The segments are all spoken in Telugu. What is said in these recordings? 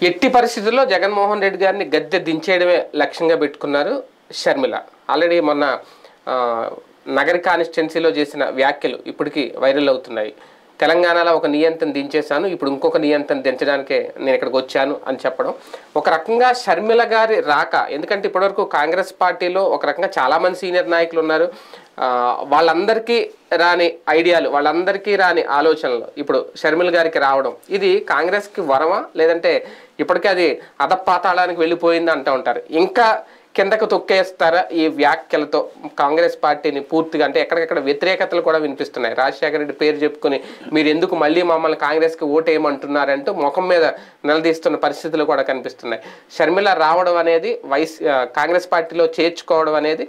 ఎట్టి పరిస్థితుల్లో జగన్మోహన్ రెడ్డి గారిని గద్దె దించేయడమే లక్ష్యంగా పెట్టుకున్నారు షర్మిల. ఆల్రెడీ మొన్న నగరి కాన్స్టిట్యున్సీలో చేసిన వ్యాఖ్యలు ఇప్పటికీ వైరల్ అవుతున్నాయి. తెలంగాణలో ఒక నియంత్రణ దించేశాను, ఇప్పుడు ఇంకొక నియంత్రణ దించడానికే నేను ఇక్కడికి వచ్చాను అని చెప్పడం ఒక రకంగా షర్మిల గారి రాక. ఎందుకంటే ఇప్పటివరకు కాంగ్రెస్ పార్టీలో ఒక రకంగా చాలామంది సీనియర్ నాయకులు ఉన్నారు. వాళ్ళందరికీ రాని ఐడియాలు, వాళ్ళందరికీ రాని ఆలోచనలు ఇప్పుడు షర్మిల గారికి రావడం, ఇది కాంగ్రెస్కి వరమా లేదంటే ఇప్పటికే అది అధపాతాళానికి వెళ్ళిపోయింది అంటూ ఉంటారు. ఇంకా కిందకు తొక్కేస్తారా ఈ వ్యాఖ్యలతో కాంగ్రెస్ పార్టీని పూర్తిగా? అంటే ఎక్కడికెక్కడ వ్యతిరేకతలు కూడా వినిపిస్తున్నాయి. రాజశేఖర రెడ్డి పేరు చెప్పుకొని మీరు ఎందుకు మళ్ళీ మమ్మల్ని కాంగ్రెస్కి ఓటేయమంటున్నారంటూ ముఖం మీద నిలదీస్తున్న పరిస్థితులు కూడా కనిపిస్తున్నాయి. షర్మిల రావడం అనేది కాంగ్రెస్ పార్టీలో చేర్చుకోవడం అనేది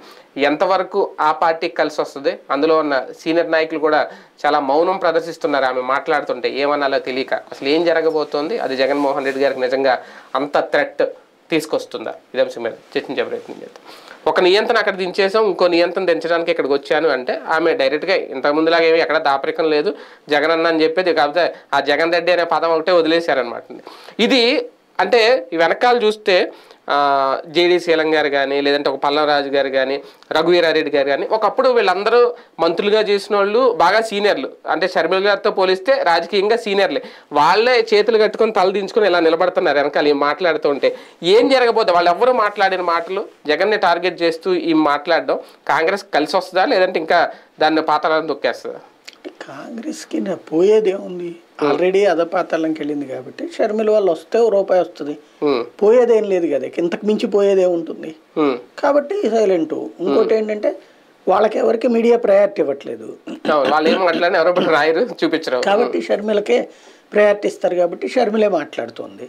ఎంతవరకు ఆ పార్టీకి కలిసి వస్తుంది? అందులో ఉన్న సీనియర్ నాయకులు కూడా చాలా మౌనం ప్రదర్శిస్తున్నారు ఆమె మాట్లాడుతుంటే. ఏమన్నాలో తెలియక అసలు ఏం జరగబోతోంది? అది జగన్మోహన్ రెడ్డి గారికి నిజంగా అంత థ్రెట్ తీసుకొస్తుందా? ఇదే అంశం మీద చర్చించే ప్రయత్నం చేద్దాం. ఒక నియంత్రణ అక్కడ దించేసాం, ఇంకో నియంత్రణ దించడానికి ఇక్కడికి వచ్చాను అంటే ఆమె డైరెక్ట్గా ఇంతకుముందులాగా ఏమి ఎక్కడ దాపరికం లేదు, జగన్ అన్న అని చెప్పేది. కాకపోతే ఆ జగన్ రెడ్డి అనే పదం ఒకటే వదిలేశారనమాట. ఇది అంటే వెనకాల చూస్తే జేడీ శీలం గారు కానీ, లేదంటే ఒక పల్లవరాజు గారు కానీ, రఘువీరారెడ్డి గారు కానీ, ఒకప్పుడు వీళ్ళందరూ మంత్రులుగా చేసిన వాళ్ళు బాగా సీనియర్లు. అంటే షర్మిల గారితో పోలిస్తే రాజకీయంగా సీనియర్లే. వాళ్ళే చేతులు కట్టుకొని తల దించుకొని ఇలా నిలబడుతున్నారు వెనకాల ఈ మాట్లాడుతూ ఉంటే. ఏం జరగబోతుంది? వాళ్ళు ఎవరు మాట్లాడిన మాటలు జగన్ని టార్గెట్ చేస్తూ ఈ మాట్లాడడం కాంగ్రెస్ కలిసి వస్తుందా లేదంటే ఇంకా దాన్ని పాతాళాలను తొక్కేస్తుందా? కాంగ్రెస్కి పోయేదేముంది? ఆల్రెడీ అధపాతాళంకి వెళ్ళింది కాబట్టి షర్మిల వాళ్ళు వస్తే రూపాయి వస్తుంది, పోయేదేం లేదు కదా, ఇంతకు మించి పోయేదే ఉంటుంది కాబట్టి సైలెంట్. ఇంకోటి ఏంటంటే వాళ్ళకి ఎవరికి మీడియా ప్రయారిటీ ఇవ్వట్లేదు, వాళ్ళు ఏం మాట్లాడినా ఎవరో రాయరు చూపించరు కాబట్టి షర్మిలకే ప్రయారిటీ ఇస్తారు కాబట్టి షర్మిలే మాట్లాడుతుంది.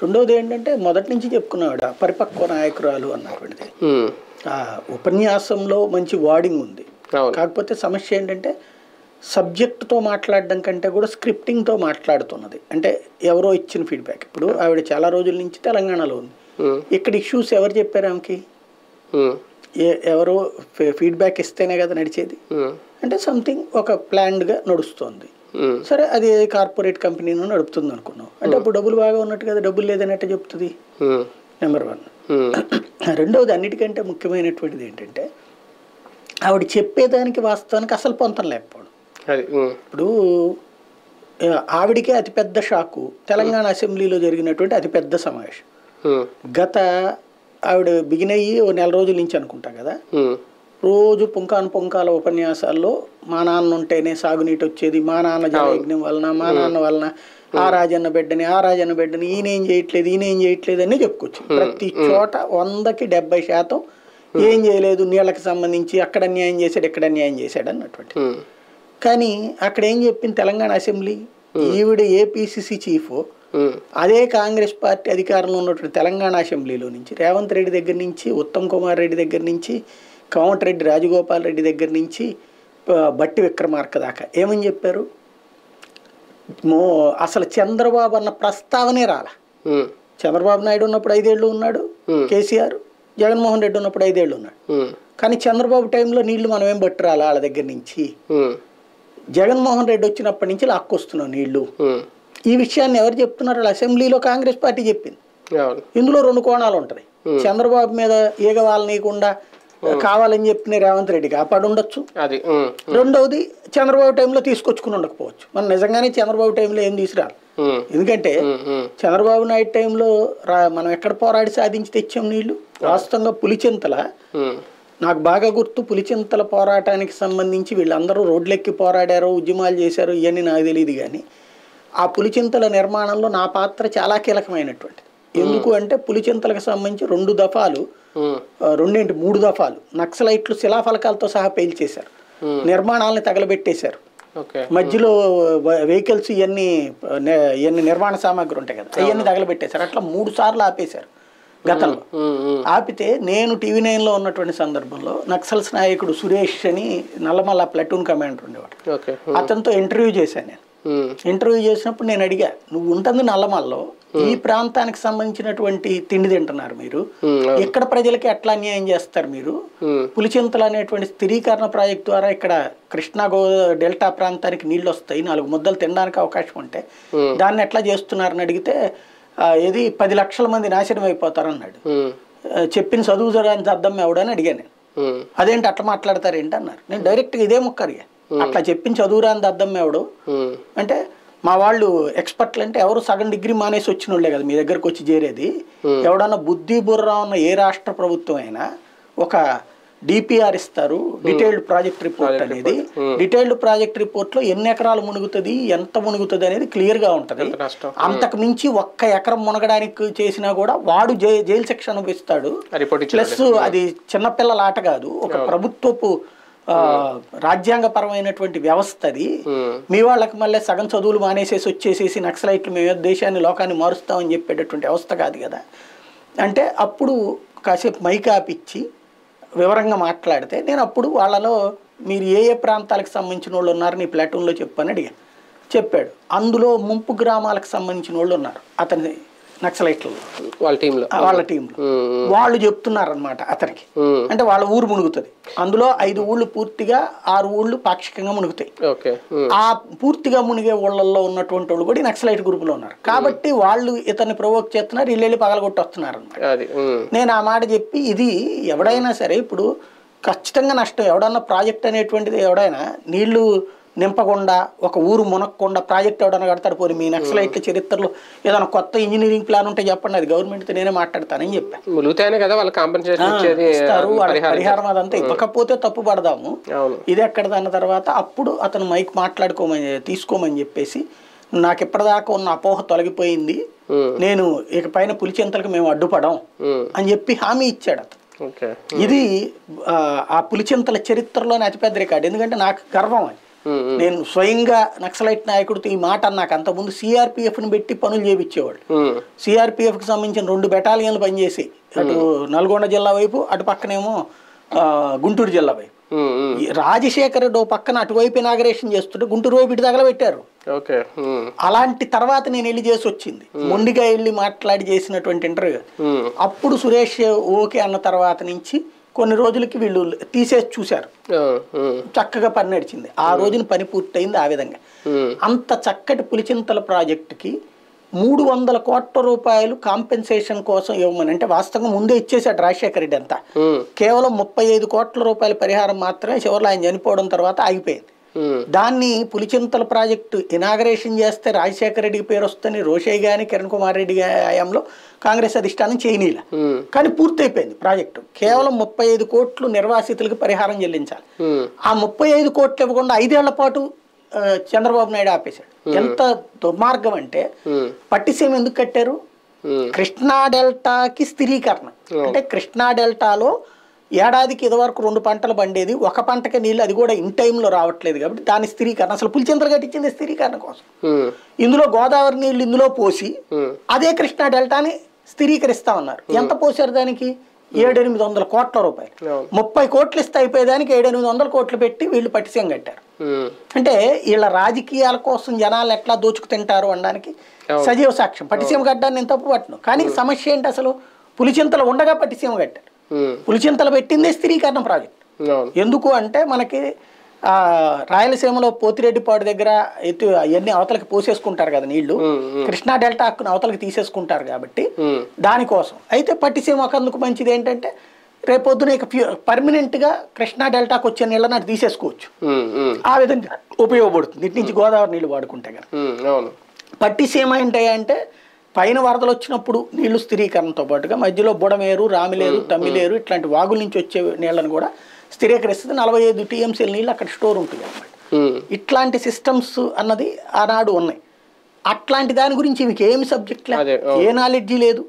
రెండోది ఏంటంటే మొదటి నుంచి చెప్పుకున్నాడు పరిపక్వ నాయకురాలు అన్నటువంటిది. ఆ ఉపన్యాసంలో మంచి వార్డింగ్ ఉంది, కాకపోతే సమస్య ఏంటంటే సబ్జెక్టుతో మాట్లాడడం కంటే కూడా స్క్రిప్టింగ్తో మాట్లాడుతున్నది. అంటే ఎవరో ఇచ్చిన ఫీడ్బ్యాక్. ఇప్పుడు ఆవిడ చాలా రోజుల నుంచి తెలంగాణలో ఉంది, ఇక్కడ ఇష్యూస్ ఎవరు చెప్పారు ఆమెకి? ఎవరో ఫీడ్బ్యాక్ ఇస్తేనే కదా నడిచేది. అంటే సంథింగ్ ఒక ప్లాన్డ్గా నడుస్తుంది. సరే, అది కార్పొరేట్ కంపెనీను నడుపుతుంది అనుకున్నాం అంటే అప్పుడు డబ్బులు బాగా ఉన్నట్టు కదా, డబ్బులు లేదన్నట్టు చెప్తుంది. నెంబర్ 1. రెండవది అన్నిటికంటే ముఖ్యమైనటువంటిది ఏంటంటే ఆవిడ చెప్పేదానికి వాస్తవానికి అసలు పొంతం లేకపోవడం. ఇప్పుడు ఆవిడికే అతిపెద్ద షాకు తెలంగాణ అసెంబ్లీలో జరిగినటువంటి అతిపెద్ద సమావేశం. గత ఆవిడ బిగిన్ అయ్యి ఓ నెల రోజుల నుంచి అనుకుంటా కదా, రోజు పుంకాల ఉపన్యాసాల్లో మా నాన్న ఉంటేనే సాగునీటి వచ్చేది, మా నాన్న జలయజ్ఞం వలన, మా నాన్న వలన, ఆ రాజన్న బిడ్డని ఈయనేం చేయట్లేదు అని చెప్పుకోవచ్చు. ప్రతి చోట 100కి 70% ఏం చేయలేదు, నీళ్ళకి సంబంధించి అక్కడ అన్యాయం చేశాడు, ఇక్కడ అన్యాయం చేశాడు అన్నటువంటి. కానీ అక్కడ ఏం చెప్పింది తెలంగాణ అసెంబ్లీ? ఈవిడ ఏపీసీసీ చీఫ్, అదే కాంగ్రెస్ పార్టీ అధికారంలో ఉన్నటువంటి తెలంగాణ అసెంబ్లీలో నుంచి రేవంత్ రెడ్డి దగ్గర నుంచి, ఉత్తమ్ కుమార్ రెడ్డి దగ్గర నుంచి, కోమటిరెడ్డి రాజగోపాల్ రెడ్డి దగ్గర నుంచి, బట్టి విక్రమార్క దాకా ఏమని చెప్పారు? అసలు చంద్రబాబు అన్న ప్రస్తావనే రాల. చంద్రబాబు నాయుడు ఉన్నప్పుడు 5 ఏళ్ళు ఉన్నాడు కేసీఆర్, జగన్మోహన్ రెడ్డి ఉన్నప్పుడు 5 ఏళ్ళు ఉన్నాడు. కానీ చంద్రబాబు టైంలో నీళ్లు మనం ఏం బట్టి రాలా వాళ్ళ దగ్గర నుంచి. జగన్మోహన్ రెడ్డి వచ్చినప్పటి నుంచి లాక్కొస్తున్నాం నీళ్లు. ఈ విషయాన్ని ఎవరు చెప్తున్నారు? అసెంబ్లీలో కాంగ్రెస్ పార్టీ చెప్పింది. ఇందులో 2 కోణాలు ఉంటాయి. చంద్రబాబు మీద ఈగ వాళ్ళనీయకుండా కావాలని చెప్పిన రేవంత్ రెడ్డి కాపాడు ఉండొచ్చు. రెండవది చంద్రబాబు టైంలో తీసుకొచ్చుకుని ఉండకపోవచ్చు. మనం నిజంగానే చంద్రబాబు టైంలో ఏం తీసుకురాలి. ఎందుకంటే చంద్రబాబు నాయుడు టైంలో మనం ఎక్కడ పోరాడి సాధించి తెచ్చాం నీళ్లు. వాస్తవంగా పులిచింతల నాకు బాగా గుర్తు, పులిచింతల పోరాటానికి సంబంధించి వీళ్ళందరూ రోడ్లెక్కి పోరాడారో ఉద్యమాలు చేశారో ఇవన్నీ నాకు తెలియదు. కానీ ఆ పులిచింతల నిర్మాణంలో నా పాత్ర చాలా కీలకమైనటువంటిది. ఎందుకు అంటే పులిచింతలకు సంబంధించి 3 దఫాలు నక్సలైట్లు శిలాఫలకాలతో సహా పేల్చేశారు, నిర్మాణాలని తగలబెట్టేశారు. మధ్యలో వెహికల్స్ ఇవన్నీ నిర్మాణ సామాగ్రి ఉంటాయి కదా, అవన్నీ తగలబెట్టేశారు. అట్లా 3 సార్లు ఆపేశారు గతంలో. ఆపితే నేను TV9లో ఉన్నటువంటి సందర్భంలో నక్సల్స్ నాయకుడు సురేష్ అని నల్లమల్ల ప్లాటూన్ కమాండర్ ఉండేవాడు, అతనితో ఇంటర్వ్యూ చేశాను నేను. ఇంటర్వ్యూ చేసినప్పుడు నేను అడిగా, నువ్వు ఉంటుంది నల్లమల్లో, ఈ ప్రాంతానికి సంబంధించినటువంటి తిండి తింటున్నారు మీరు, ఇక్కడ ప్రజలకి ఎట్లా అన్యాయం చేస్తారు మీరు? పులిచింతలు అనేటువంటి స్థిరీకరణ ప్రాజెక్టు ద్వారా ఇక్కడ కృష్ణా డెల్టా ప్రాంతానికి నీళ్ళు వస్తాయి, 4 ముద్దలు తినడానికి అవకాశం ఉంటే దాన్ని ఎట్లా చేస్తున్నారని అడిగితే ఏది 10 లక్షల మంది నాశనం అయిపోతారన్నాడు. చెప్పిన చదువు అని అర్థం ఎవడని అడిగాను నేను. అదేంటి అట్లా మాట్లాడతారేంటి అన్నారు. నేను డైరెక్ట్గా ఇదే ముక్కరిగా అట్లా చెప్పిన చదువురాని అర్థం ఎవడు అంటే మా వాళ్ళు ఎక్స్పర్ట్లు అంటే ఎవరు సగం డిగ్రీ మానేసి వచ్చిన వాళ్ళే కదా మీ దగ్గరకు వచ్చి చేరేది. ఎవడన్నా బుద్ధి బుర్రా ఉన్న ఏ రాష్ట్ర ప్రభుత్వం అయినా ఒక డిపిఆర్ ఇస్తారు, డీటెయిల్డ్ ప్రాజెక్ట్ రిపోర్ట్ అనేది. డీటెయిల్డ్ ప్రాజెక్ట్ రిపోర్ట్ లో ఎన్ని ఎకరాలు మునుగుతుంది, ఎంత మునుగుతుంది అనేది క్లియర్ గా ఉంటది. అంతకు మించి 1 ఎకరం మునగడానికి చేసినా కూడా వాడు జైలు శిక్ష అనుభవిస్తాడు. ప్లస్ అది చిన్నపిల్లల ఆట కాదు, ఒక ప్రభుత్వపు రాజ్యాంగపరమైనటువంటి వ్యవస్థ అది. మీ వాళ్ళకి మళ్ళీ సగం చదువులు మానేసేసి వచ్చేసేసి నక్సలైట్లు మేము దేశాన్ని లోకాన్ని మారుస్తామని చెప్పేటటువంటి వ్యవస్థ కాదు కదా. అంటే అప్పుడు కాసేపు మైక్ ఆపిచ్చి వివరంగా మాట్లాడితే నేను అప్పుడు వాళ్ళలో మీరు ఏ ఏ ప్రాంతాలకు సంబంధించిన వాళ్ళు ఉన్నారు నీ ప్లాటూన్లో చెప్పని అడిగాను. చెప్పాడు అందులో ముంపు గ్రామాలకు సంబంధించిన వాళ్ళు ఉన్నారు అతని నక్సలైట్లలో వాళ్ళ టీంలో వాళ్ళు చెప్తున్నారు అనమాట అతనికి. అంటే వాళ్ళ ఊరు మునుగుతుంది, అందులో 5 ఊళ్ళు పూర్తిగా 6 ఊళ్ళు పాక్షికంగా మునుగుతాయి. ఆ పూర్తిగా మునిగే ఊళ్ళల్లో ఉన్నటువంటి వాళ్ళు కూడా నక్సలైట్ గ్రూపులో ఉన్నారు కాబట్టి వాళ్ళు ఇతన్ని ప్రొవోక్ చేస్తున్నారు, ఇల్లు పగలగొట్టి వస్తున్నారు అనమాట. నేను ఆ మాట చెప్పి ఇది ఎవడైనా సరే ఇప్పుడు ఖచ్చితంగా నష్టం. ఎవడన్నా ప్రాజెక్ట్ అనేటువంటిది ఎవడైనా నీళ్లు నింపకుండా ఒక ఊరు మునక్కుండా ప్రాజెక్ట్ ఎవడన్నా కడతాడు. పోయి మీ నక్సలైట్ల చరిత్రలో ఏదైనా కొత్త ఇంజనీరింగ్ ప్లాన్ ఉంటే చెప్పండి, అది గవర్నమెంట్తో నేనే మాట్లాడతానని చెప్పాను. ఇస్తారు పరిహారం అదంతా ఇవ్వకపోతే తప్పు పడదాము, ఇది ఎక్కడదన్న తర్వాత అప్పుడు అతను మైక్ తీసుకోమని చెప్పేసి నాకు ఇప్పటిదాకా ఉన్న అపోహ తొలగిపోయింది, నేను ఇక పైన పులిచెంతలకు మేము అడ్డుపడం అని చెప్పి హామీ ఇచ్చాడు అతను. ఇది ఆ పులిచెంతల చరిత్రలోనే అతిపెద్ద రికార్డు. ఎందుకంటే నాకు గర్వం అది. నేను స్వయంగా నక్సలైట్ నాయకుడితో ఈ మాట అన్నాక అంతకుముందు సిఆర్పిఎఫ్ని పెట్టి పనులు చేయించేవాళ్ళు. సిఆర్పిఎఫ్కి సంబంధించిన 2 బెటాలియన్లు పనిచేసి అటు నల్గొండ జిల్లా వైపు అటు పక్కనేమో గుంటూరు జిల్లా వైపు. రాజశేఖర రెడ్డి పక్కన అటువైపు ఇనాగరేషన్ చేస్తుంటే గుంటూరు వైపు ఇటు తగలబెట్టారు. అలాంటి తర్వాత నేను వెళ్ళి చేసి వచ్చింది, మొండిగా వెళ్ళి మాట్లాడి చేసినటువంటి ఇంటర్వ్యూ. అప్పుడు సురేష్ ఓకే అన్న తర్వాత నుంచి కొన్ని రోజులకి వీళ్ళు తీసేసి చూశారు, చక్కగా పని నడిచింది. ఆ రోజున పని పూర్తయింది. ఆ విధంగా అంత చక్కటి పులిచింతల ప్రాజెక్టుకి 300 కోట్ల రూపాయలు కాంపెన్సేషన్ కోసం ఇవ్వమని, అంటే వాస్తవంగా ముందే ఇచ్చేసాడు రాజశేఖర రెడ్డి అంతా. కేవలం 35 కోట్ల రూపాయల పరిహారం మాత్రమే చివరిలో ఆయన చనిపోవడం తర్వాత ఆగిపోయింది. దాన్ని పులిచింతల ప్రాజెక్టు ఇనాగరేషన్ చేస్తే రాజశేఖర రెడ్డికి పేరు వస్తుంది, రోషయ్య గాని కిరణ్ కుమార్ రెడ్డి హయాంలో కాంగ్రెస్ అధిష్టానం చేయనీల. కానీ పూర్తయిపోయింది ప్రాజెక్టు. కేవలం 35 కోట్లు నిర్వాసితులకు పరిహారం చెల్లించాలి. ఆ 35 కోట్లు ఇవ్వకుండా 5 ఏళ్ల పాటు చంద్రబాబు నాయుడు ఆపేశాడు. ఎంత దుర్మార్గం అంటే పట్టిసీమ ఎందుకు కట్టారు? కృష్ణా డెల్టాకి స్థిరీకరణ. అంటే కృష్ణా డెల్టాలో ఏడాదికి ఇదివరకు 2 పంటలు పండేది, 1 పంటకే నీళ్ళు, అది కూడా ఇన్ టైంలో రావట్లేదు కాబట్టి దాని స్థిరీకరణ. అసలు పులిచింతలు కట్టించింది స్థిరీకరణ కోసం. ఇందులో గోదావరి నీళ్ళు ఇందులో పోసి అదే కృష్ణా డెల్టాని స్థిరీకరిస్తామన్నారు. ఎంత పోసారు దానికి? 700-800 కోట్ల రూపాయలు. 30 కోట్లు ఇస్తే అయిపోయేదానికి 700-800 కోట్లు పెట్టి వీళ్ళు పట్టిసీమ కట్టారు. అంటే వీళ్ళ రాజకీయాల కోసం జనాలు ఎట్లా దోచుకు తింటారు అనడానికి సజీవ సాక్ష్యం. పట్టిసీమ కట్టడాన్ని నేను తప్పు పట్టను, కానీ సమస్య ఏంటి? అసలు పులిచింతలు ఉండగా పట్టిసీమ కట్టారు. పులిచింతలు పెట్టిందే స్థిరీకరణ ప్రాజెక్ట్. ఎందుకు అంటే మనకి రాయలసీమలో పోతిరెడ్డిపాడు దగ్గర అవన్నీ అవతలకి పోసేసుకుంటారు కదా నీళ్లు, కృష్ణా డెల్టా హక్కును అవతలకి తీసేసుకుంటారు కాబట్టి దానికోసం. అయితే పట్టిసీమ ఒకందుకు మంచిది ఏంటంటే రేపొద్దున ఇక పర్మనెంట్ గా కృష్ణా డెల్టాకు వచ్చే నీళ్ళని అటు తీసేసుకోవచ్చు. ఆ విధంగా ఉపయోగపడుతుంది ఇటు నుంచి గోదావరి నీళ్లు వాడుకుంటే కదా. పట్టిసీమ ఏంటంటే పైన వరదలు వచ్చినప్పుడు నీళ్లు స్థిరీకరణతో పాటుగా మధ్యలో బుడమేరు, రామిలేరు, తమ్మిలేరు ఇట్లాంటి వాగుల నుంచి వచ్చే నీళ్లను కూడా స్థిరీకరిస్తుంది. 45 TMCల నీళ్ళు అక్కడ స్టోర్ ఉంటుంది అన్నమాట. ఇట్లాంటి సిస్టమ్స్ అన్నది ఆనాడు ఉన్నాయి. అట్లాంటి దాని గురించి మీకు ఏమి సబ్జెక్ట్ లేదు, ఏ నాలెడ్జి లేదు.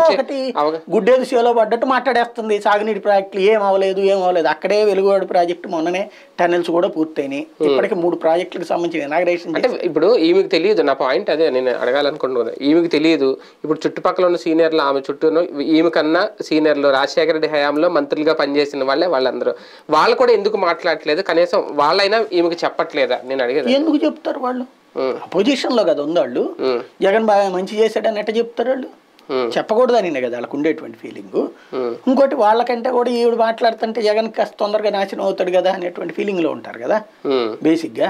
ఒకటి గుడ్డేది సేలో పడ్డట్టు మాట్లాడేస్తుంది. సాగునీటి ప్రాజెక్టులు ఏం అవ్వలేదు. అక్కడే వెలుగువాడు ప్రాజెక్టు మొన్ననే టన్నెల్స్ కూడా పూర్తయినాయి. ఇప్పటికి 3 ప్రాజెక్టులకు సంబంధించిన ఇనాగరేషన్. అంటే ఇప్పుడు ఈమెకు తెలియదు, నా పాయింట్ అదే నేను అడగాలనుకుంటున్నాను. ఈమెకు తెలియదు, ఇప్పుడు చుట్టుపక్కల ఉన్న సీనియర్లు ఆమె చుట్టూ ఈమె కన్నా సీనియర్లు రాజశేఖర రెడ్డి హయాంలో మంత్రులుగా పనిచేసిన వాళ్ళందరూ వాళ్ళు కూడా ఎందుకు మాట్లాడట్లేదు? కనీసం వాళ్ళైనా ఈమెకు చెప్పట్లేదా? నేను అడిగేది. ఎందుకు చెప్తారు? వాళ్ళు అపోజిషన్ లో కదా ఉంది. వాళ్ళు జగన్ బాగా మంచి చేశాడని ఎట్ట చెప్తారు? వాళ్ళు చెప్పకూడదని కదా వాళ్ళకు ఉండేటువంటి ఫీలింగ్. ఇంకోటి వాళ్ళకంటే కూడా ఈవిడ మాట్లాడుతుంటే జగన్ కాస్త తొందరగా నాశనం అవుతాడు కదా అనేటువంటి ఫీలింగ్ లో ఉంటారు కదా బేసిక్ గా.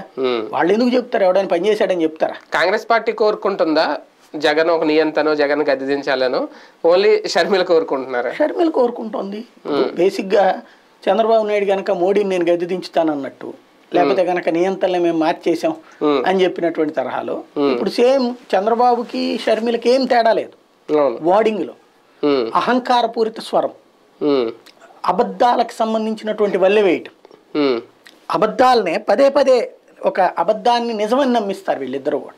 వాళ్ళు ఎందుకు చెప్తారు? ఎవడైనా పని చేశాడని చెప్తారా? కాంగ్రెస్ పార్టీ కోరుకుంటుందా జగన్ ఒక నియంతనో జగన్ గద్దె దించాలను? ఓన్లీ షర్మిల కోరుకుంటున్నారా? షర్మిల కోరుకుంటోంది. బేసిక్ గా చంద్రబాబు నాయుడు కనుక మోడీని నేను గద్దె దించుతానన్నట్టు, లేకపోతే కనుక నియంత్రణలు మేము మార్చేసాం అని చెప్పినటువంటి తరహాలో ఇప్పుడు సేమ్ చంద్రబాబుకి షర్మిలకి ఏం తేడా లేదు. వార్డింగ్ లో అహంకారపూరిత స్వరం, అబద్ధాలకు సంబంధించినటువంటి వల్లె వేయటం, అబద్ధాలనే పదే పదే ఒక అబద్ధాన్ని నిజమని నమ్మిస్తారు వీళ్ళిద్దరూ కూడా.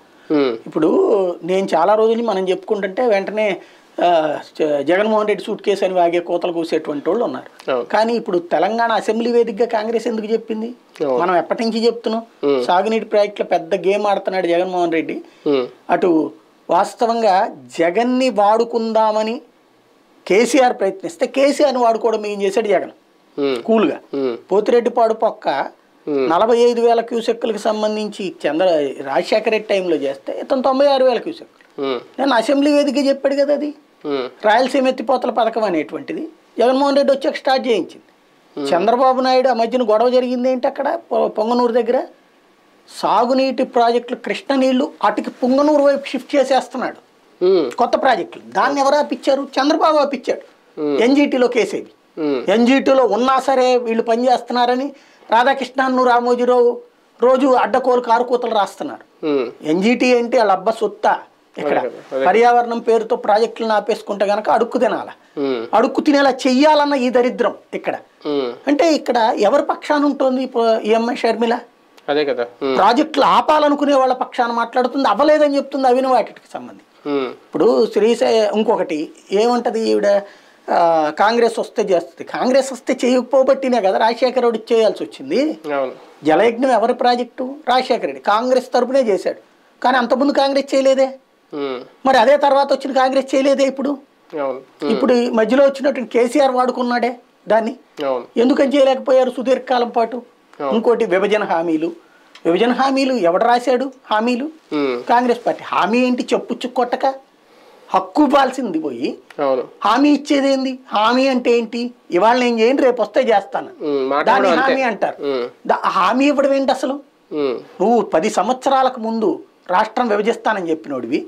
ఇప్పుడు నేను చాలా రోజులు మనం చెప్పుకుంటుంటే వెంటనే జగన్మోహన్ రెడ్డి సూట్ కేసు అని వాగే కోతలు కూసేటువంటి వాళ్ళు ఉన్నారు. కానీ ఇప్పుడు తెలంగాణ అసెంబ్లీ వేదికగా కాంగ్రెస్ ఎందుకు చెప్పింది? మనం ఎప్పటి నుంచి చెప్తున్నాం సాగునీటి ప్రాజెక్టులో పెద్ద గేమ్ ఆడుతున్నాడు జగన్మోహన్ రెడ్డి. అటు వాస్తవంగా జగన్ని వాడుకుందామని కేసీఆర్ ప్రయత్నిస్తే కేసీఆర్ని వాడుకోవడం ఏం చేశాడు జగన్ కూల్గా. పోతిరెడ్డిపాడు పక్క 45,000 క్యూసెక్కులకు సంబంధించి రాజశేఖర రెడ్డి టైంలో చేస్తే ఇతను 96,000 క్యూసెక్కులు. నేను అసెంబ్లీ వేదిక చెప్పాడు కదా, అది రాయలసీమ ఎత్తిపోతల పథకం అనేటువంటిది జగన్మోహన్ రెడ్డి వచ్చాక స్టార్ట్ చేయించింది. చంద్రబాబు నాయుడు ఆ మధ్యన గొడవ జరిగింది ఏంటి అక్కడ పొంగనూరు దగ్గర, సాగునీటి ప్రాజెక్టులు కృష్ణ నీళ్లు అటుకి పొంగనూరు వైపు షిఫ్ట్ చేసేస్తున్నాడు కొత్త ప్రాజెక్టులు. దాన్ని ఎవరు ఆపిచ్చారు? చంద్రబాబు ఆపిచ్చాడు. ఎన్జీటీలో కేసేవి, ఎన్జీటీలో ఉన్నా సరే వీళ్ళు పనిచేస్తున్నారని రాధాకృష్ణన్ను రామోజీరావు రోజు అడ్డకోలు కారుకూతలు రాస్తున్నారు. ఎన్జీటీ ఏంటి వాళ్ళ అబ్బ సొత్త. ఇక్కడ పర్యావరణం పేరుతో ప్రాజెక్టులను ఆపేసుకుంటే గనక అడుక్కు తినాల, అడుక్కు తినేలా చెయ్యాలన్న ఈ దరిద్రం ఇక్కడ. అంటే ఇక్కడ ఎవరి పక్షాన ఉంటుంది ఈ అమ్మాయి షర్మిల? అదే కదా, ప్రాజెక్టులు ఆపాలనుకునే వాళ్ళ పక్షాన మాట్లాడుతుంది, అవ్వలేదని చెప్తుంది అవిన వాటికి సంబంధించి. ఇప్పుడు ఇంకొకటి ఏమంటది ఈవిడ, కాంగ్రెస్ వస్తే చేస్తుంది, కాంగ్రెస్ వస్తే చేయకపోబట్టినే కదా రాజశేఖర రెడ్డి చేయాల్సి వచ్చింది. జలయజ్ఞం ఎవరి ప్రాజెక్టు? రాజశేఖర రెడ్డి కాంగ్రెస్ తరపునే చేశాడు, కానీ అంతకుముందు కాంగ్రెస్ చేయలేదే. మరి అదే తర్వాత వచ్చిన కాంగ్రెస్ చేయలేదే. ఇప్పుడు మధ్యలో వచ్చినటువంటి కేసీఆర్ వాడుకున్నాడే దాన్ని, ఎందుకని చేయలేకపోయారు సుదీర్ఘకాలం పాటు? ఇంకోటి విభజన హామీలు ఎవడు రాశాడు? హామీలు కాంగ్రెస్ పార్టీ. హామీ ఏంటి? చెప్పుచ్చు కొట్టక హక్కు ఇవ్వాల్సింది పోయి హామీ ఇచ్చేదేంది? హామీ అంటే ఏంటి? ఇవాళ నేను చేయండి రేపు వస్తే చేస్తాను, దాన్ని హామీ అంటారు. హామీ ఇవ్వడం ఏంటి అసలు? నువ్వు 10 సంవత్సరాలకు ముందు రాష్ట్రం విభజిస్తానని చెప్పినోడివి,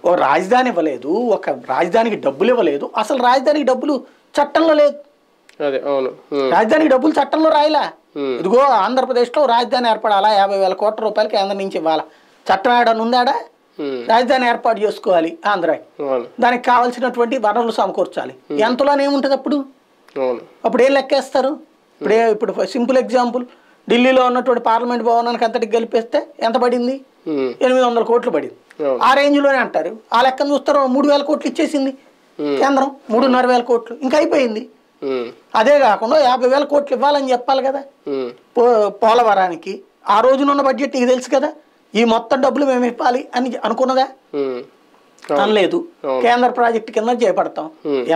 ఓ రాజధాని ఇవ్వలేదు, ఒక రాజధానికి డబ్బులు ఇవ్వలేదు. అసలు రాజధానికి డబ్బులు చట్టంలో లేదు, రాజధానికి డబ్బులు చట్టంలో రాయలా. ఇదిగో ఆంధ్రప్రదేశ్లో రాజధాని ఏర్పడాలా, 50,000 కోట్ల రూపాయలు కేంద్రం నుంచి ఇవ్వాలా, చట్టం ఏడాది ఉందాడా? రాజధాని ఏర్పాటు చేసుకోవాలి ఆంధ్రాకి, దానికి కావాల్సినటువంటి వనరులు సమకూర్చాలి. ఎంతలోనే ఏముంటుంది అప్పుడు ఏం లెక్కేస్తారు? ఇప్పుడు సింపుల్ ఎగ్జాంపుల్, ఢిల్లీలో ఉన్నటువంటి పార్లమెంట్ భవనానికి అంతటికి కలిపేస్తే ఎంత పడింది? 800 కోట్లు పడింది. ఆ రేంజ్ లోనే అంటారు. ఆ లెక్కను చూస్తారు 3,000 కోట్లు ఇచ్చేసింది కేంద్రం, 3,500 కోట్లు ఇంకా అయిపోయింది. అదే కాకుండా 50,000 కోట్లు ఇవ్వాలని చెప్పాలి కదా పోలవరానికి. ఆ రోజునున్న బడ్జెట్ నీకు తెలుసు కదా, ఈ మొత్తం డబ్బులు మేము ఇవ్వాలి అని అనుకున్నదా? అనలేదు. కేంద్ర ప్రాజెక్టు కింద చేపడతాం,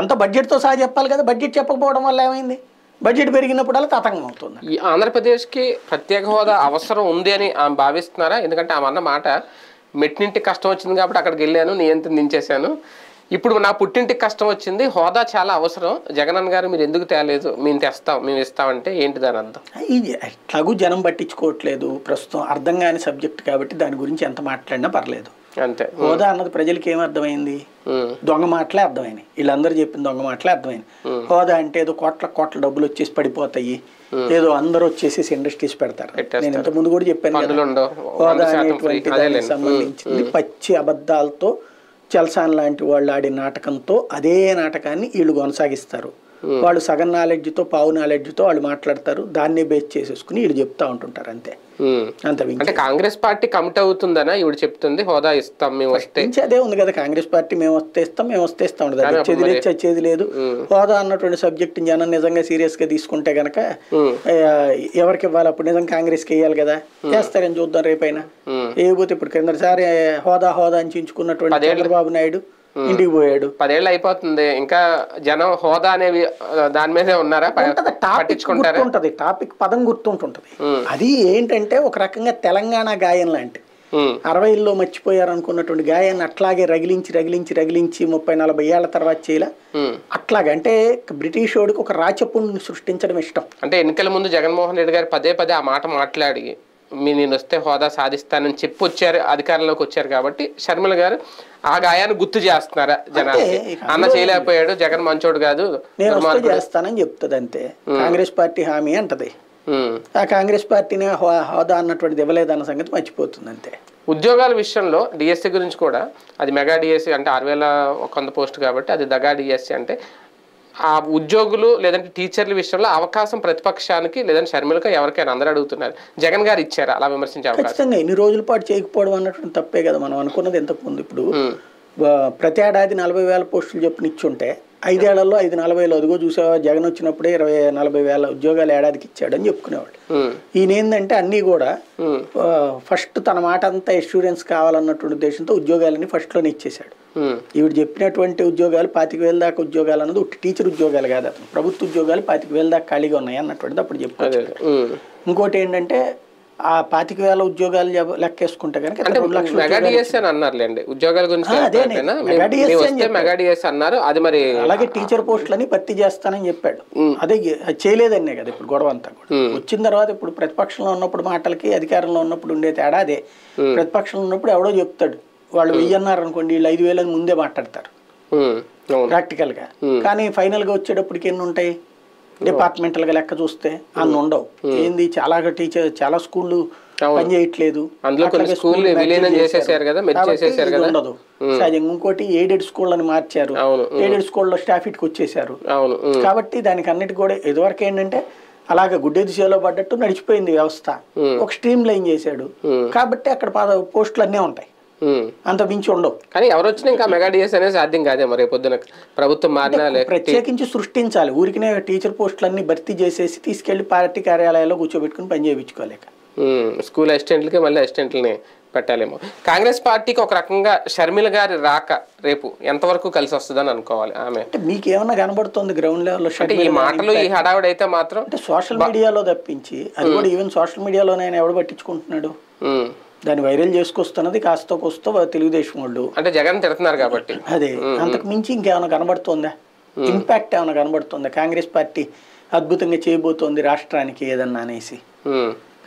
ఎంత బడ్జెట్ తో సహా చెప్పాలి కదా. బడ్జెట్ చెప్పకపోవడం వల్ల ఏమైంది? బడ్జెట్ పెరిగినప్పుడల్లా తతంగం అవుతుంది. ఈ ఆంధ్రప్రదేశ్కి ప్రత్యేక హోదా అవసరం ఉంది అని ఆమె భావిస్తున్నారా? ఎందుకంటే ఆమె అన్న మాట, మెట్టింటికి కష్టం వచ్చింది కాబట్టి అక్కడికి వెళ్ళాను, నియంత్రణ దించేశాను, ఇప్పుడు నా పుట్టింటికి కష్టం వచ్చింది, హోదా చాలా అవసరం, జగనన్న గారు మీరు ఎందుకు తేలేదు, మేము ఇస్తామంటే ఏంటి దాని అర్థం? ఎట్లాగూ జనం పట్టించుకోవట్లేదు ప్రస్తుతం, అర్థం కాని సబ్జెక్ట్ కాబట్టి దాని గురించి ఎంత మాట్లాడినా పర్లేదు అంతే. హోదా అన్నది ప్రజలకి ఏం అర్థమైంది? దొంగ మాటలే అర్థమైనాయి, వీళ్ళందరూ చెప్పిన దొంగ మాటలే అర్థమైంది. హోదా అంటే ఏదో కోట్ల డబ్బులు వచ్చేసి పడిపోతాయి, ఏదో అందరూ వచ్చేసి ఇండస్ట్రీస్ పెడతారు. నేను ఇంత ముందు కూడా చెప్పాను, హోదా అనేటువంటి దానికి సంబంధించింది పచ్చి అబద్ధాలతో చల్సాన్ లాంటి వాళ్ళు ఆడిన నాటకంతో అదే నాటకాన్ని వీళ్ళు కొనసాగిస్తారు. వాళ్ళు సగం నాలెడ్జ్తో పావు నాలెడ్జ్తో వాళ్ళు మాట్లాడతారు, దాన్నే బేస్ చేసేసుకుని వీళ్ళు చెప్తా ఉంటుంటారు అంతే. అంటే కాంగ్రెస్ పార్టీ కమిట్ అవుతుందనా ఇవి చెప్తుంది, హోదా ఇస్తాం మేము వస్తే? అదే ఉంది కదా, కాంగ్రెస్ పార్టీ మేము వస్తే ఇస్తాం చచ్చేది లేదు. హోదా అన్నటువంటి సబ్జెక్ట్ జనం నిజంగా సీరియస్ గా తీసుకుంటే గనక ఎవరికి ఇవ్వాలి? అప్పుడు నిజంగా కాంగ్రెస్ కి వేయాలి కదా, చేస్తారని చూద్దాం రేపైనా. ఏపోతే ఇప్పుడు కిందసారి హోదా అని చించుకున్నటువంటి చంద్రబాబు నాయుడు ఇంటికి పోయాడు, 10 ఏళ్ళు అయిపోతుంది, ఇంకా జనం హోదా అనేవి దాని మీదే ఉన్నారా? టాపిక్ పదం గుర్తుంటుంటది. అది ఏంటంటే ఒక రకంగా తెలంగాణ గాయం లాంటి. 60లో మర్చిపోయారు అనుకున్నటువంటి గాయాన్ని అట్లాగే రగిలించి 30-40 ఏళ్ల తర్వాత చేయలే. అట్లాగే అంటే బ్రిటిష్ వాడికి ఒక రాచపుణ్ణి సృష్టించడం ఇష్టం. అంటే ఎన్నికల ముందు జగన్మోహన్ రెడ్డి గారు పదే ఆ మాట మాట్లాడి నేను వస్తే హోదా సాధిస్తానని చెప్పి వచ్చారు, అధికారంలోకి వచ్చారు కాబట్టి షర్మిల గారు ఆ గాయాన్ని గుర్తు చేస్తున్నారా జనాలకి? అన్న చేయలేకపోయాడు, జగన్ మంచోడు కాదు, నేను వస్తే చేస్తానని చెప్తుంది అంతే. కాంగ్రెస్ పార్టీ హామీ అంటది, ఆ కాంగ్రెస్ పార్టీని హోదా అన్నటువంటిది ఇవ్వలేదన్న సంగతి మర్చిపోతుంది అంతే. ఉద్యోగాల విషయంలో డిఎస్సి గురించి కూడా అది మెగా డిఎస్సి అంటే 6,100 పోస్ట్ కాబట్టి అది దగా డిఎస్సి అంటే ఆ ఉద్యోగులు లేదంటే టీచర్ల విషయంలో అవకాశం ప్రతిపక్షానికి లేదంటే షర్మిలకు ఎవరికైనా అందరూ అడుగుతున్నారు, జగన్ గారు ఇచ్చారా అలా విమర్శించే అవకాశం? ఖచ్చితంగా ఇన్ని రోజుల పాటు చేయకపోవడం అన్నటువంటి తప్పే కదా. మనం అనుకున్నది ఇంతకుముందు ఇప్పుడు ప్రతి ఏడాది 40,000 పోస్టులు చొప్పున ఇచ్చుంటే 5 ఏళ్లలో 540 అదిగో చూసావా జగన్ వచ్చినప్పుడే 40,000 ఉద్యోగాలు ఏడాదికి ఇచ్చాడు అని చెప్పుకునేవాళ్ళు. ఈయన ఏంటంటే అన్నీ కూడా ఫస్ట్ తన మాట అంతా ఎష్యూరెన్స్ కావాలన్నటువంటి ఉద్దేశంతో ఉద్యోగాలని ఫస్ట్లోనే ఇచ్చేశాడు. ఈవిడ చెప్పినటువంటి ఉద్యోగాలు 25,000 దాకా ఉద్యోగాలు అన్నది ఒకటి టీచర్ ఉద్యోగాలు కాదు, అతను ప్రభుత్వ ఉద్యోగాలు 25,000 దాకా ఖాళీగా ఉన్నాయి అన్నటువంటిది అప్పుడు చెప్పుకోవచ్చు. ఇంకోటి ఏంటంటే ఆ 25,000 ఉద్యోగాలు లెక్కేసుకుంటే కనుక 2 లక్షలు ఉద్యోగాల గురించి అన్నారు. అది మరి అలాగే టీచర్ పోస్టులని భర్తీ చేస్తానని చెప్పాడు, అదే చేయలేదనే కదా ఇప్పుడు గొడవ అంతా కూడా. వచ్చిన తర్వాత ఇప్పుడు ప్రతిపక్షంలో ఉన్నప్పుడు మాటలకి అధికారంలో ఉన్నప్పుడు ఉండే తేడా అదే. ప్రతిపక్షంలో ఉన్నప్పుడు ఎవడో చెప్తాడు వాళ్ళు 1000 అన్నారు అనుకోండి, వీళ్ళు 5,000 అని ముందే మాట్లాడతారు ప్రాక్టికల్ గా. కానీ ఫైనల్ గా వచ్చేటప్పటికి ఎన్ని ఉంటాయి డిపార్ట్మెంటల్ గా లెక్క చూస్తే అన్ని ఉండవు. ఏంది చాలా స్కూళ్ళు పనిచేయట్లేదు, ఉండదు సహజంగా. ఇంకోటి ఎయిడెడ్ స్కూళ్ళని మార్చారు, ఎయిడెడ్ స్కూల్లో స్టాఫ్ ఇట్కి వచ్చేసారు కాబట్టి దానికి అన్నిటి కూడా ఇదివరకు ఏంటంటే అలాగే గుడ్డే దిశలో పడ్డట్టు నడిచిపోయింది వ్యవస్థ, ఒక స్ట్రీమ్ లైన్ చేశాడు కాబట్టి అక్కడ పోస్టులు అన్నీ ఉంటాయి, అంత మించి ఉండవు. కానీ ఎవరు వచ్చినా ఇంకా మెగా డిఎస్ అనేది సాధ్యం కాదే మరి పొద్దున ప్రభుత్వం మారినా ప్రత్యేకించి సృష్టించాలి. ఊరికినే టీచర్ పోస్టులన్నీ భర్తీ చేసేసి తీసుకెళ్లి పార్టీ కార్యాలయాల్లో కూర్చోబెట్టుకుని పని చేయించుకోలేక స్కూల్ అసిస్టెంట్లకి మళ్ళీ అసిస్టెంట్లని పెట్టాలేమో. కాంగ్రెస్ పార్టీకి ఒక రకంగా షర్మిల గారి రాక రేపు ఎంతవరకు కలిసి వస్తుందని అనుకోవాలి? ఆమె అంటే మీకు ఏమన్నా కనబడుతుంది గ్రౌండ్ లెవెల్లో? ఈ మాటలు ఈ హడావుడి అయితే మాత్రం అంటే సోషల్ మీడియాలో తప్పించి అది కూడా ఈవెన్ సోషల్ మీడియాలో నేను ఎవడు పట్టించుకుంటున్నాడు, దాన్ని వైరల్ చేసుకొస్తున్నది కాస్త కోస్తో తెలుగుదేశం వాళ్ళు, అంటే జగన్ తిడుతున్నారు కాబట్టి. అదే అంతకు మించి ఇంకేమైనా కనబడుతుందా? ఇంపాక్ట్ ఏమైనా కనబడుతుందా? కాంగ్రెస్ పార్టీ అద్భుతంగా చేయబోతోంది రాష్ట్రానికి ఏదన్నా అనేసి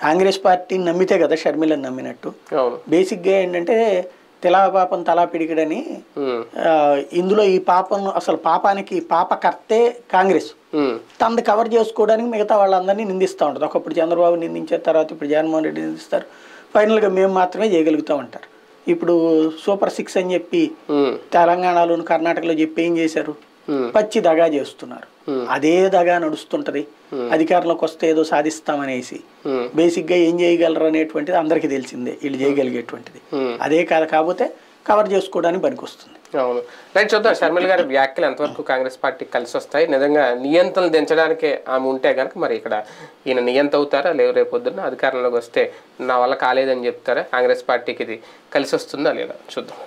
కాంగ్రెస్ పార్టీని నమ్మితే కదా షర్మిలని నమ్మినట్టు. బేసిక్గా ఏంటంటే తెలా పాపం తలా పిడికిడని, ఇందులో ఈ పాపం అసలు పాపానికి పాపకర్తే కాంగ్రెస్, తనది కవర్ చేసుకోవడానికి మిగతా వాళ్ళందరినీ నిందిస్తూ ఉంటుంది. ఒకప్పుడు చంద్రబాబు నిందించారు, తర్వాత ఇప్పుడు జగన్మోహన్ రెడ్డి నిందిస్తారు, ఫైనల్గా మేము మాత్రమే చేయగలుగుతాం అంటారు. ఇప్పుడు సూపర్ 6 అని చెప్పి తెలంగాణలోను కర్ణాటకలో చెప్పి ఏం చేశారు, పచ్చి దగా చేస్తున్నారు. అదే దగా నడుస్తుంటది, అధికారంలోకి వస్తే ఏదో సాధిస్తామనేసి బేసిక్ గా ఏం చేయగలరు అనేటువంటిది అందరికీ తెలిసిందే, వీళ్ళు చేయగలిగేటువంటిది అదే కాదు, కాకపోతే కవర్ చేసుకోవడానికి పనికొస్తుంది. అవును రైట్, చూద్దాం షర్మిల గారి వ్యాఖ్యలు ఎంతవరకు కాంగ్రెస్ పార్టీకి కలిసి వస్తాయి. నిజంగా నియంత్రణలు దించడానికే ఆమె ఉంటే కనుక మరి ఇక్కడ ఈయన నియంత అవుతారా, లేవు రేపు పొద్దున్న అధికారంలోకి వస్తే నా వల్ల కాలేదని చెప్తారా, కాంగ్రెస్ పార్టీకి ఇది కలిసి వస్తుందా లేదా చూద్దాం.